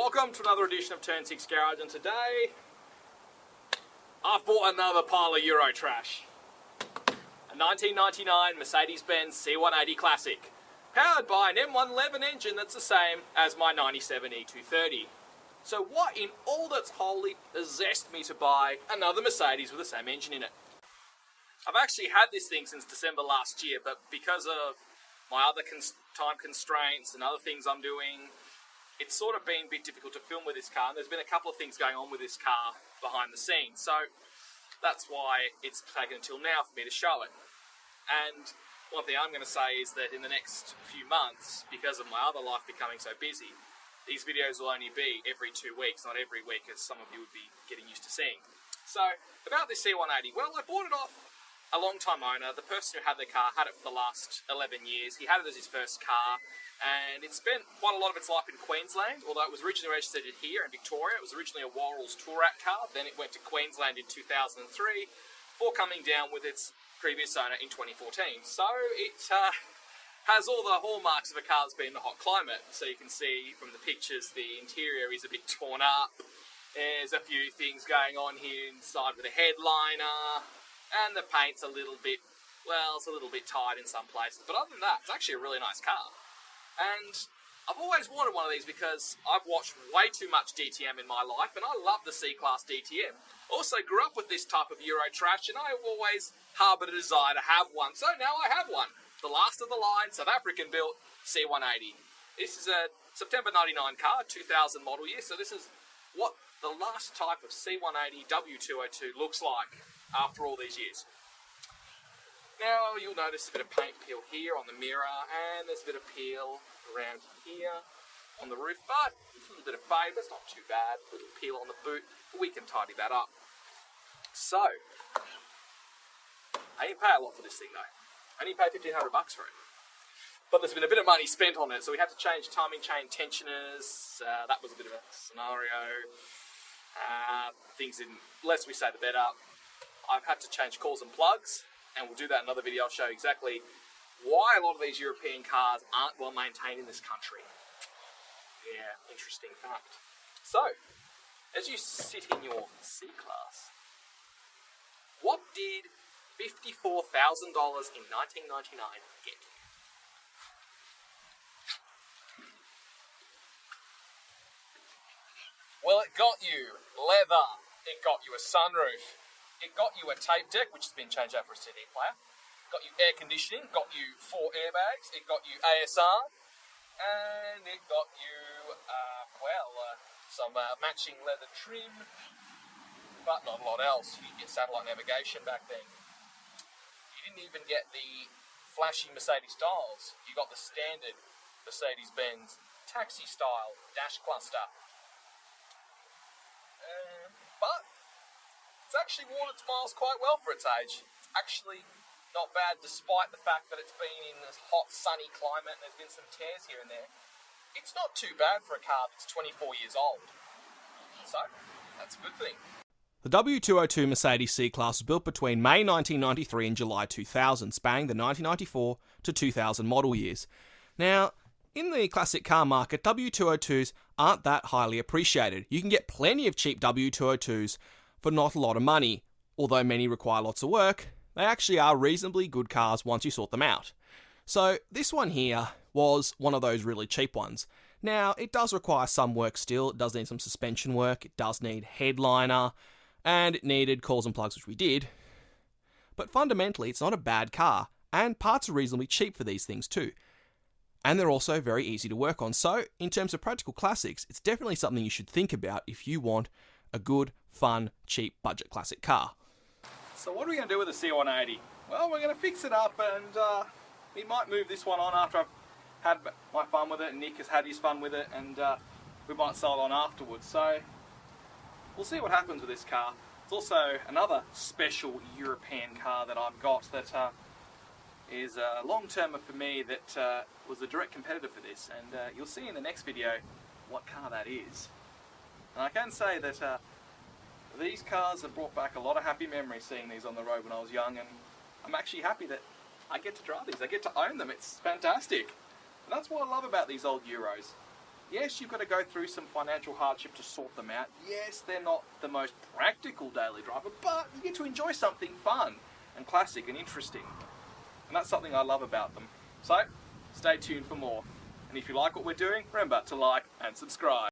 Welcome to another edition of Turn 6 Garage, and today I've bought another pile of Euro trash. A 1999 Mercedes-Benz C180 Classic, powered by an M111 engine that's the same as my 97 E230. So what in all that's holy possessed me to buy another Mercedes with the same engine in it? I've actually had this thing since December last year, but because of my other time constraints and other things I'm doing, it's sort of been a bit difficult to film with this car, and there's been a couple of things going on with this car behind the scenes, so that's why it's taken until now for me to show it. And one thing I'm going to say is that in the next few months, because of my other life becoming so busy, these videos will only be every 2 weeks, not every week, as some of you would be getting used to seeing. So, about this C180, well, I bought it off a long-time owner. The person who had the car had it for the last 11 years. He had it as his first car, and it spent quite a lot of its life in Queensland, although it was originally registered here in Victoria. It was originally a Worrells Tourat car, then it went to Queensland in 2003, before coming down with its previous owner in 2014. So it has all the hallmarks of a car that's been in a hot climate. So you can see from the pictures the interior is a bit torn up. There's a few things going on here inside with the headliner, and the paint's a little bit, well, it's a little bit tight in some places. But other than that, it's actually a really nice car. And I've always wanted one of these because I've watched way too much DTM in my life, and I love the C-Class DTM. Also grew up with this type of Euro trash, and I always harboured a desire to have one. So now I have one. The last of the line, South African built C180. This is a September 99 car, 2000 model year, so this is what the last type of C180 W202 looks like after all these years. Now you'll notice a bit of paint peel here on the mirror, and there's a bit of peel around here on the roof, but a little bit of fade, but it's not too bad. A little peel on the boot, but we can tidy that up. So, I didn't pay a lot for this thing though. I only paid $1,500 for it. But there's been a bit of money spent on it, so we had to change timing chain tensioners. That was a bit of a scenario. Things didn't, less we say the better. I've had to change coils and plugs, and we'll do that in another video. I'll show you exactly why a lot of these European cars aren't well maintained in this country. Yeah, interesting fact. So, as you sit in your C-Class, what did $54,000 in 1999 get you? Well, it got you leather, it got you a sunroof, it got you a tape deck, which has been changed out for a CD player, got you air conditioning, got you 4 airbags, it got you ASR, and it got you, some matching leather trim, but not a lot else. You didn't get satellite navigation back then. You didn't even get the flashy Mercedes styles. You got the standard Mercedes-Benz taxi style dash cluster. But it's actually worn its miles quite well for its age. It's actually not bad, despite the fact that it's been in this hot, sunny climate and there's been some tears here and there. It's not too bad for a car that's 24 years old. So, that's a good thing. The W202 Mercedes C-Class was built between May 1993 and July 2000, spanning the 1994 to 2000 model years. Now, in the classic car market, W202s aren't that highly appreciated. You can get plenty of cheap W202s for not a lot of money. Although many require lots of work, they actually are reasonably good cars once you sort them out. So this one here was one of those really cheap ones. Now, it does require some work still. It does need some suspension work. It does need headliner. And it needed coils and plugs, which we did. But fundamentally, it's not a bad car. And parts are reasonably cheap for these things too. And they're also very easy to work on. So, in terms of practical classics, it's definitely something you should think about if you want a good, fun, cheap, budget classic car. So what are we going to do with the C180? Well, we're going to fix it up, and we might move this one on after I've had my fun with it, and Nick has had his fun with it, and we might sell it on afterwards. So, we'll see what happens with this car. It's also another special European car that I've got that is a long-termer for me that was a direct competitor for this, and you'll see in the next video what car that is. And I can say that these cars have brought back a lot of happy memories seeing these on the road when I was young, and I'm actually happy that I get to drive these, I get to own them. It's fantastic. And that's what I love about these old Euros. Yes, you've got to go through some financial hardship to sort them out. Yes, they're not the most practical daily driver, but you get to enjoy something fun and classic and interesting. And that's something I love about them. So, stay tuned for more. And if you like what we're doing, remember to like and subscribe.